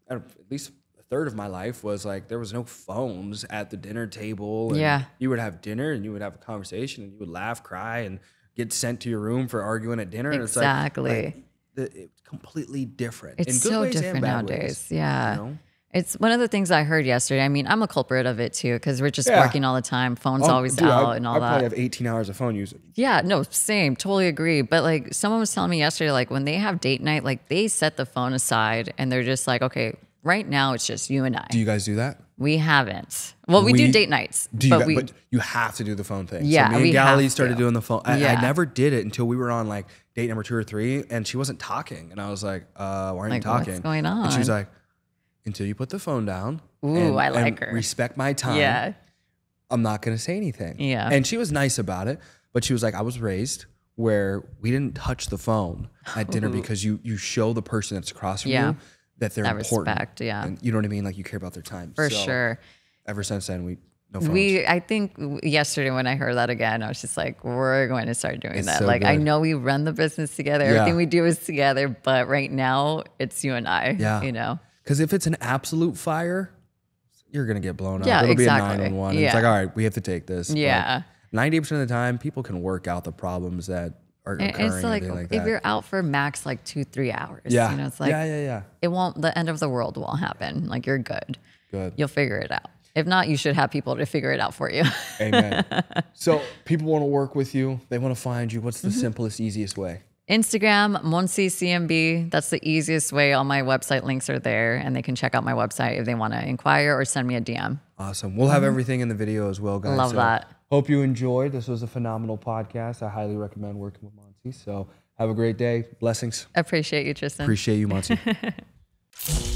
B: at least a third of my life was like there was no phones at the dinner table. And you would have dinner and you would have a conversation and you would laugh, cry, and get sent to your room for arguing at dinner.
A: Exactly.
B: And it's like it's completely different.
A: It's
B: in good
A: so
B: ways
A: different
B: and bad
A: nowadays.
B: ways,
A: Yeah.
B: you know?
A: It's one of the things I heard yesterday. I mean, I'm a culprit of it too, because we're just working all the time. Phone's always out and all
B: I
A: that.
B: probably have 18 hours of phone usage.
A: Yeah, no, same. Totally agree. But like someone was telling me yesterday, like when they have date night, like they set the phone aside and they're just like, okay, right now it's just you and I.
B: Do you guys do that?
A: We haven't. Well, we do date nights.
B: But you have to do the phone thing.
A: Yeah,
B: so me and
A: we
B: Galilee
A: have
B: started
A: to.
B: doing the phone. I
A: Yeah.
B: never did it until we were on like date number 2 or 3, and she wasn't talking, and I was like, "Why aren't you talking?
A: What's going
B: And she's
A: on?
B: like, "Until you put the phone down,
A: Ooh, I like
B: and
A: her.
B: respect my time.
A: Yeah.
B: I'm not gonna say anything."
A: Yeah.
B: and she was nice about it, but she was like, "I was raised where we didn't touch the phone at dinner because you show the person that's across from you that they're
A: That
B: important.
A: respect, yeah.
B: and you know what I mean? Like you care about their time
A: For
B: So,
A: sure.
B: Ever since then, no phones.
A: I think yesterday when I heard that again, I was just like, we're going to start doing that.
B: so
A: Like, I
B: good.
A: know we run the business together.
B: Yeah.
A: Everything we do is together. But right now, it's you and I.
B: Yeah.
A: You know?
B: Because if it's an absolute fire, you're gonna get blown up.
A: Yeah,
B: It'll
A: exactly.
B: be a 911. And
A: Yeah.
B: it's like, all right, we have to take this. But
A: Yeah.
B: 90% of the time, people can work out the problems that are occurring.
A: And it's
B: or
A: like,
B: anything like
A: if
B: that.
A: you're out for max like 2-3 hours,
B: yeah,
A: you know, it's like,
B: yeah.
A: it won't, the end of the world won't happen. Like, you're good.
B: Good.
A: You'll figure it out. If not, you should have people to figure it out for you.
B: Amen. So people want to work with you. They want to find you. What's the
A: Mm-hmm.
B: simplest, easiest way?
A: Instagram, Monsi CMB. That's the easiest way. All my website links are there, and they can check out my website if they want to inquire or send me a DM.
B: Awesome. We'll have everything in the video as well, guys.
A: Love that.
B: Hope you enjoyed. This was a phenomenal podcast. I highly recommend working with Monsi. So have a great day. Blessings.
A: Appreciate you, Tristan.
B: Appreciate you, Monsi.